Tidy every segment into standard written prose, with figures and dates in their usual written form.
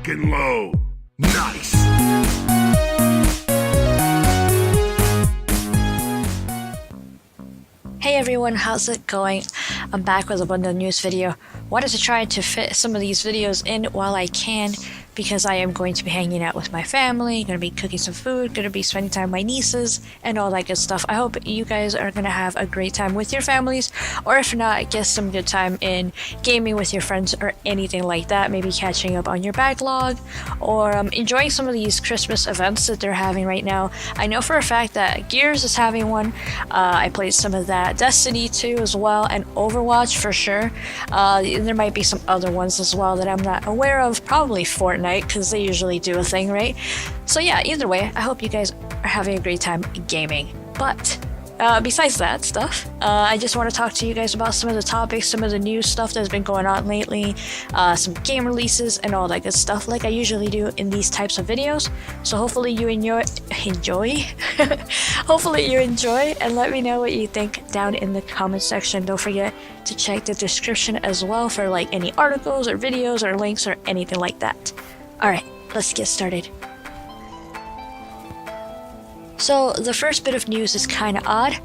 fucking low. Nice. Hey everyone, how's it going? I'm back with a bundle news video. Wanted to try to fit some of these videos in while I can because I am going to be hanging out with my family, gonna be cooking some food, gonna be spending time with my nieces, and all that good stuff. I hope you guys are gonna have a great time with your families, or if not, get some good time in gaming with your friends or anything like that. Maybe catching up on your backlog, or enjoying some of these Christmas events that they're having right now. I know for a fact that Gears is having one. I played some of that. Destiny 2 as well, and Overwatch for sure. There might be some other ones as well that I'm not aware of. Probably Fortnite, because they usually do a thing, right? So yeah, either way, I hope you guys are having a great time gaming. But besides that stuff, I just want to talk to you guys about some of the topics, some of the new stuff that's been going on lately, some game releases and all that good stuff, like I usually do in these types of videos. So hopefully you enjoy hopefully you enjoy, and let me know what you think down in the comment section. Don't forget to check the description as well for like any articles or videos or links or anything like that. Alright, let's get started. So the first bit of news is kind of odd,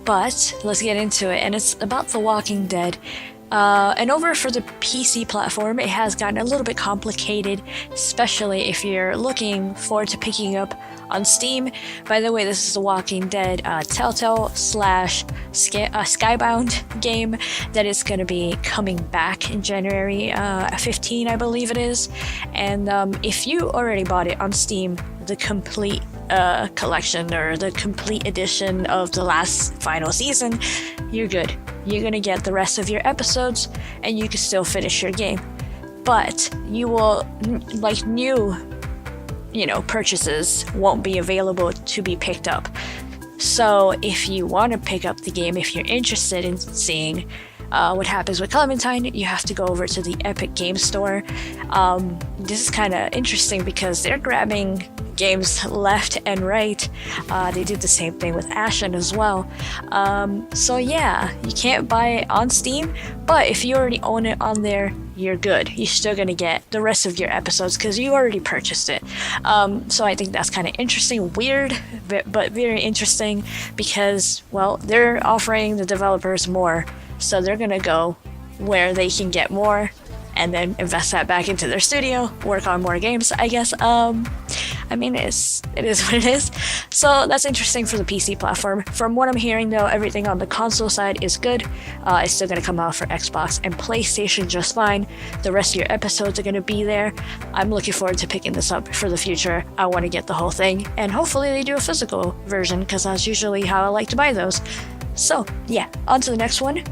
but let's get into it, and it's about The Walking Dead. And over for the PC platform, it has gotten a little bit complicated, especially if you're looking forward to picking up on Steam. By the way, this is The Walking Dead Telltale / Skybound game that is going to be coming back in January 15, I believe it is. And if you already bought it on Steam, the complete collection or the complete edition of the last final season, you're good. You're gonna get the rest of your episodes and you can still finish your game. But you will, like, new purchases won't be available to be picked up. So if you want to pick up the game, if you're interested in seeing what happens with Clementine, you have to go over to the Epic Game Store. This is kind of interesting because they're grabbing games left and right. They did the same thing with Ashen as well. So yeah, you can't buy it on Steam, but if you already own it on there, you're good. You're still gonna get the rest of your episodes because you already purchased it. So I think that's kind of interesting, weird, but very interesting because, well, they're offering the developers more, so they're gonna go where they can get more and then invest that back into their studio, work on more games, I guess. I mean, it is what it is. So that's interesting for the PC platform. From what I'm hearing though, everything on the console side is good. It's still gonna come out for Xbox and PlayStation just fine. The rest of your episodes are gonna be there. I'm looking forward to picking this up for the future. I want to get the whole thing, and hopefully they do a physical version, because that's usually how I like to buy those. So yeah, on to the next one.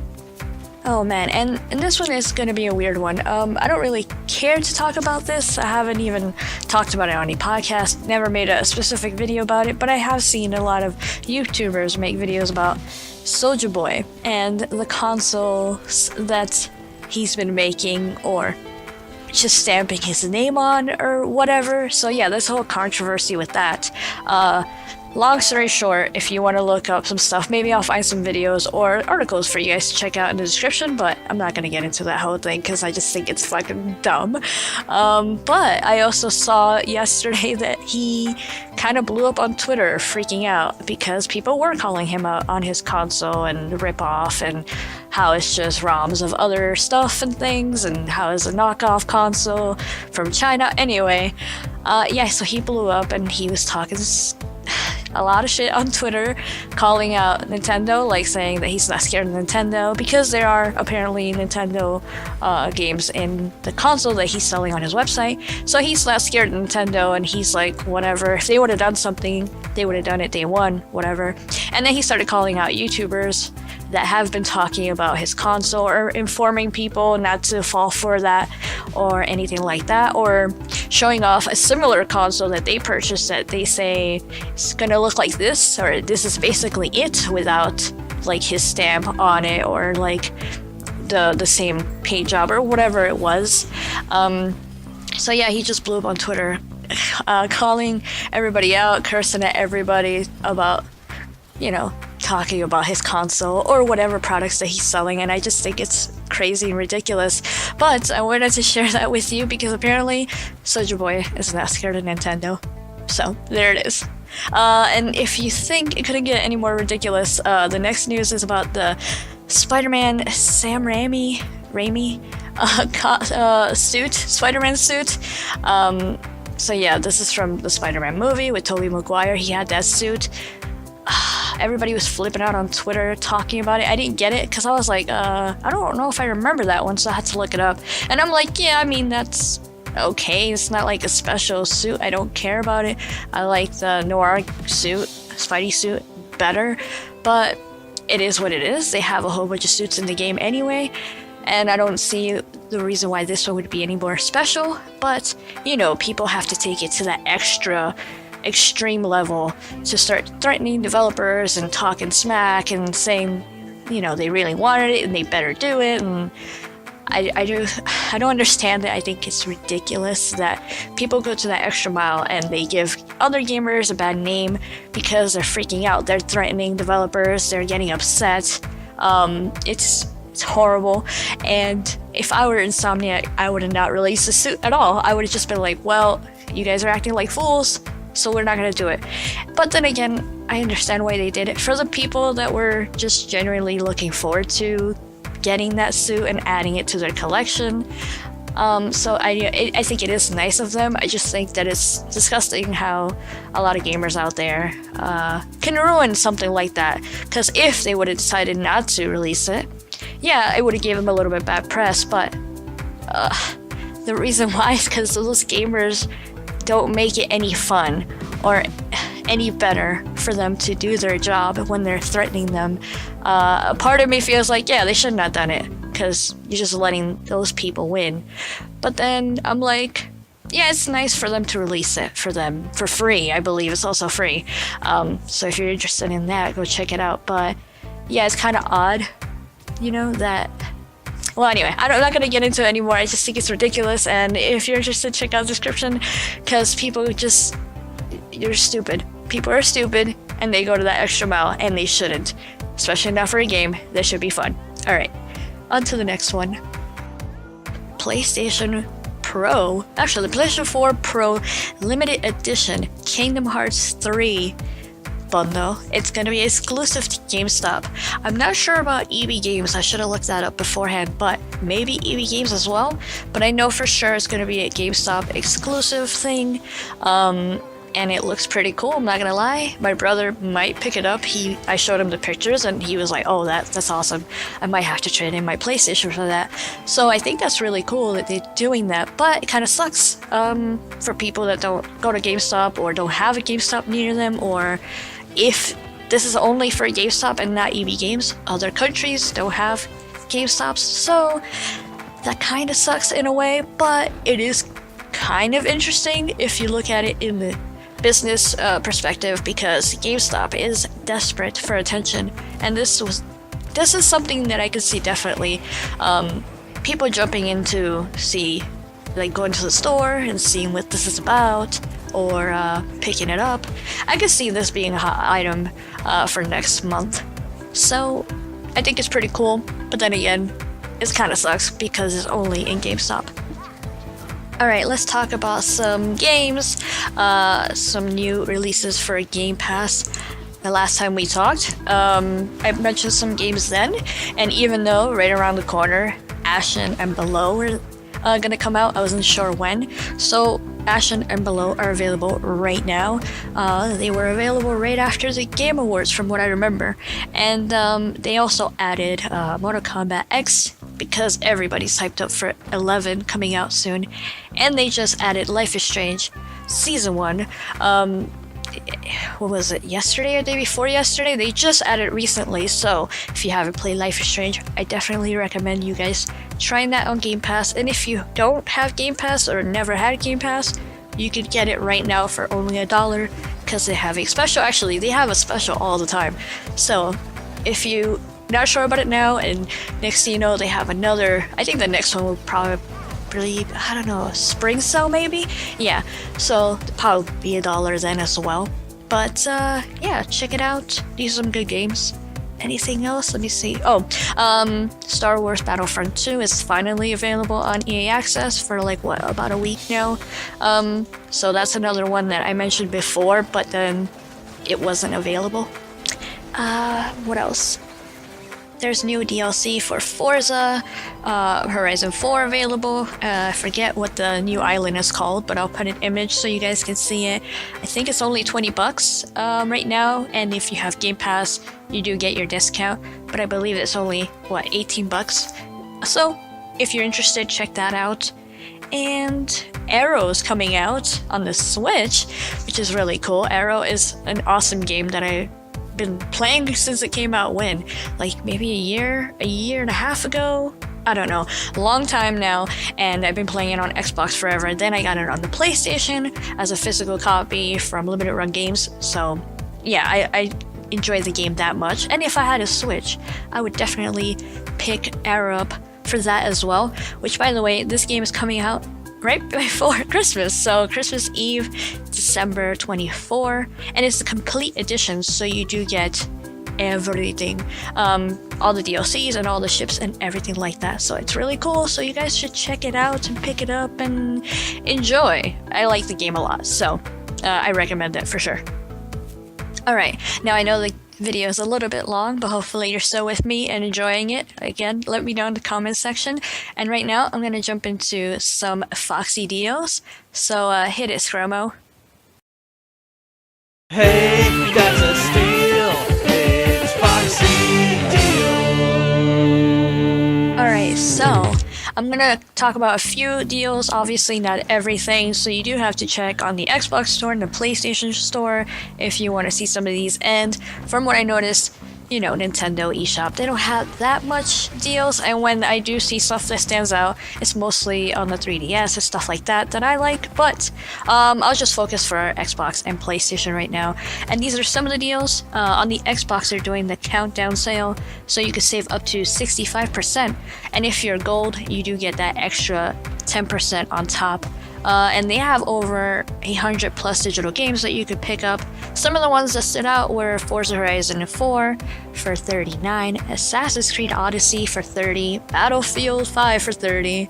Oh man, and this one is going to be a weird one. I don't really care to talk about this. I haven't even talked about it on any podcast, never made a specific video about it, but I have seen a lot of YouTubers make videos about Soulja Boy and the consoles that he's been making, or just stamping his name on or whatever. So yeah, this whole controversy with that. Long story short, if you want to look up some stuff, maybe I'll find some videos or articles for you guys to check out in the description, but I'm not going to get into that whole thing because I just think it's fucking dumb. But I also saw yesterday that he kind of blew up on Twitter, freaking out because people were calling him out on his console and rip off, and how it's just ROMs of other stuff and things, and how it's a knockoff console from China. Anyway, yeah, so he blew up and he was talking a lot of shit on Twitter, calling out Nintendo, like saying that he's not scared of Nintendo because there are apparently Nintendo games in the console that he's selling on his website. So he's not scared of Nintendo, and he's like, whatever, if they would have done something, they would have done it day one, whatever. And then he started calling out YouTubers that have been talking about his console, or informing people not to fall for that or anything like that, or showing off a similar console that they purchased that they say it's gonna look like this, or this is basically it without like his stamp on it, or like the same paint job or whatever it was. So yeah, he just blew up on Twitter, calling everybody out, cursing at everybody about talking about his console or whatever products that he's selling, and I just think it's crazy and ridiculous. But I wanted to share that with you because apparently Soulja Boy is not scared of Nintendo. So there it is. And if you think it couldn't get any more ridiculous, the next news is about the Spider-Man Sam Raimi suit, Spider-Man suit. So yeah, this is from the Spider-Man movie with Tobey Maguire. He had that suit. Everybody was flipping out on Twitter talking about it. I didn't get it because I was like, I don't know if I remember that one, so I had to look it up. And I'm like, yeah, I mean, that's okay. It's not like a special suit. I don't care about it. I like the noir suit, Spidey suit, better. But it is what it is. They have a whole bunch of suits in the game anyway. And I don't see the reason why this one would be any more special. But, you know, people have to take it to that extreme level to start threatening developers and talking smack and saying, you know, they really wanted it and they better do it. And I don't understand it. I think it's ridiculous that people go to that extra mile and they give other gamers a bad name because they're freaking out. They're threatening developers. They're getting upset. It's horrible. And if I were Insomniac, I would have not released the suit at all. I would have just been like, well, you guys are acting like fools, so we're not gonna do it. But then again, I understand why they did it. For the people that were just genuinely looking forward to getting that suit and adding it to their collection. So I think it is nice of them. I just think that it's disgusting how a lot of gamers out there can ruin something like that. Because if they would have decided not to release it, yeah, it would have given them a little bit bad press. But the reason why is because those gamers don't make it any fun or any better for them to do their job when they're threatening them. A part of me feels like, yeah, they shouldn't have done it because you're just letting those people win. But then I'm like, yeah, it's nice for them to release it for them for free. I believe it's also free. So if you're interested in that, go check it out. But yeah, it's kind of odd, you know, that... Well, anyway, I'm not going to get into it anymore. I just think it's ridiculous. And if you're interested, check out the description because people just... You're stupid. People are stupid and they go to that extra mile and they shouldn't. Especially not for a game that should be fun. Alright, on to the next one. PlayStation Pro. Actually, the PlayStation 4 Pro Limited Edition Kingdom Hearts 3 bundle. It's going to be exclusive to GameStop. I'm not sure about EB Games. I should have looked that up beforehand, but maybe EB Games as well. But I know for sure it's going to be a GameStop exclusive thing. And it looks pretty cool, I'm not gonna lie. My brother might pick it up. I showed him the pictures and he was like, oh, that's awesome. I might have to trade in my PlayStation for that. So I think that's really cool that they're doing that, but it kind of sucks for people that don't go to GameStop or don't have a GameStop near them, or if this is only for GameStop and not EB Games. Other countries don't have GameStops, so that kind of sucks in a way, but it is kind of interesting if you look at it in the business perspective, because GameStop is desperate for attention, and this is something that I could see definitely people jumping into, like going to the store and seeing what this is about, or picking it up. I could see this being a hot item for next month, so I think it's pretty cool. But then again, it kind of sucks because it's only in GameStop. Alright, let's talk about some games, some new releases for Game Pass. The last time we talked, I mentioned some games then, and even though right around the corner, Ashen and Below were gonna come out, I wasn't sure when. So Ashen and Below are available right now. They were available right after the Game Awards from what I remember. And they also added Mortal Kombat X, because everybody's hyped up for 11 coming out soon. And they just added Life is Strange Season 1. What was it, yesterday or the day before yesterday? They just added recently, so if you haven't played Life is Strange, I definitely recommend you guys trying that on Game Pass. And if you don't have Game Pass or never had Game Pass, you could get it right now for only $1, because they have a special. Actually, they have a special all the time. So if you not sure about it now, and next thing you know, they have another. I think the next one will probably, I don't know, spring sale maybe? Yeah, so it'll probably be $1 then as well. But yeah, check it out. These are some good games. Anything else? Let me see. Star Wars Battlefront 2 is finally available on EA Access for like about a week now. So that's another one that I mentioned before, but then it wasn't available. What else? There's new DLC for Forza Horizon 4 available. I forget what the new island is called, but I'll put an image so you guys can see it. I think it's only $20 right now, and if you have Game Pass, you do get your discount. But I believe it's only $18. So if you're interested, check that out. And Aaero is coming out on the Switch, which is really cool. Aaero is an awesome game that I've been playing since it came out like maybe a year and a half ago. I don't know, a long time now, and I've been playing it on Xbox forever. Then I got it on the PlayStation as a physical copy from Limited Run Games. So yeah, I enjoy the game that much. And if I had a Switch, I would definitely pick Aaero up for that as well. Which, by the way, this game is coming out right before Christmas, so Christmas Eve, December 24, and it's the complete edition, so you do get everything, all the DLCs and all the ships and everything like that. So it's really cool, so you guys should check it out and pick it up and enjoy. I like the game a lot, so I recommend it for sure. Alright, now I know the video is a little bit long, but hopefully you're still with me and enjoying it. Again, let me know in the comment section. And right now, I'm gonna jump into some FoxyDeals. So hit it, Szkromo. Hey, that's a steal. It's Foxy Deal. Alright, so I'm gonna talk about a few deals, obviously not everything, so you do have to check on the Xbox store and the PlayStation store if you want to see some of these. And from what I noticed, you know, Nintendo eShop, they don't have that much deals, and when I do see stuff that stands out, it's mostly on the 3DS and stuff like that I like. But I'll just focus for Xbox and PlayStation right now. And these are some of the deals. On the Xbox, they're doing the countdown sale, so you can save up to 65%. And if you're gold, you do get that extra 10% on top. And they have over 100 plus digital games that you could pick up. Some of the ones that stood out were Forza Horizon 4 for $39, Assassin's Creed Odyssey for $30, Battlefield 5 for $30,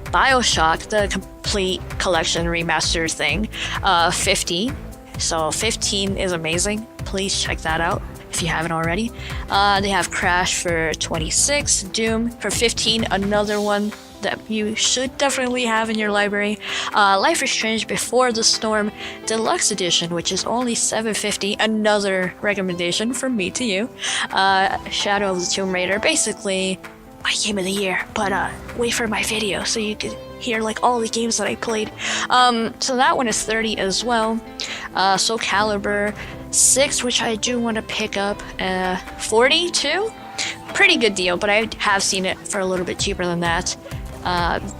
BioShock, the complete collection remastered thing, $50. So 15 is amazing. Please check that out if you haven't already. They have Crash for $26, Doom for $15, another one that you should definitely have in your library. Life is Strange Before the Storm Deluxe Edition, which is only $7.50, another recommendation from me to you. Shadow of the Tomb Raider, basically my game of the year, but wait for my video so you could hear like all the games that I played. So that one is $30 as well. Soul Calibur 6, which I do want to pick up, $42. Pretty good deal, but I have seen it for a little bit cheaper than that.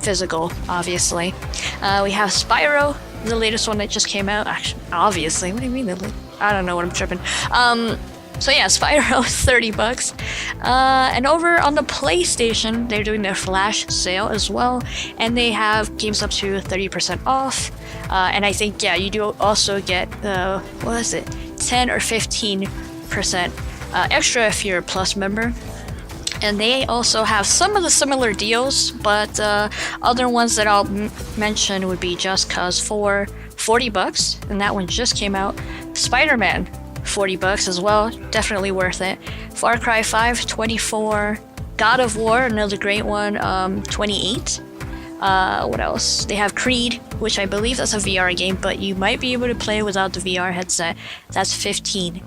Physical, obviously. We have Spyro, the latest one that just came out. Actually, obviously, what do you mean? I don't know what I'm tripping. So yeah, Spyro, $30. And over on the PlayStation, they're doing their flash sale as well, and they have games up to 30% off. And I think, yeah, you do also get, what is it, 10 or 15% extra if you're a Plus member. And they also have some of the similar deals, but other ones that I'll mention would be Just Cause 4, $40, and that one just came out. Spider-Man, $40 as well, definitely worth it. Far Cry 5, $24. God of War, another great one, $28. What else? They have Creed, which I believe that's a VR game, but you might be able to play without the VR headset. That's $15.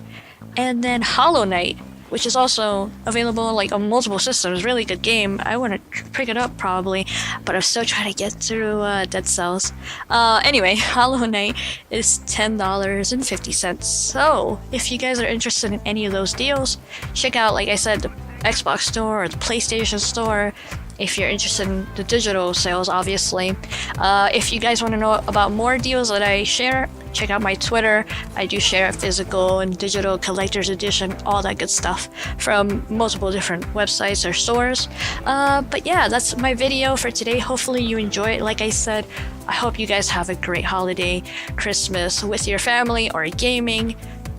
And then Hollow Knight, which is also available like on multiple systems. Really good game. I want to pick it up probably, but I'm still trying to get through Dead Cells. Anyway, Hollow Knight is $10.50. So if you guys are interested in any of those deals, check out, like I said, the Xbox store or the PlayStation store. If you're interested in the digital sales, obviously. If you guys want to know about more deals that I share, check out my Twitter. I do share physical and digital collector's edition, all that good stuff from multiple different websites or stores. But yeah, that's my video for today. Hopefully you enjoy it. Like I said, I hope you guys have a great holiday, Christmas with your family or gaming.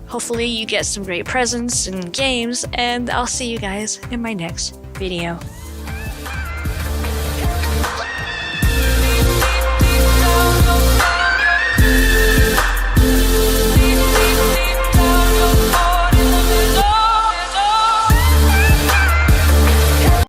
Hopefully you get some great presents and games, and I'll see you guys in my next video.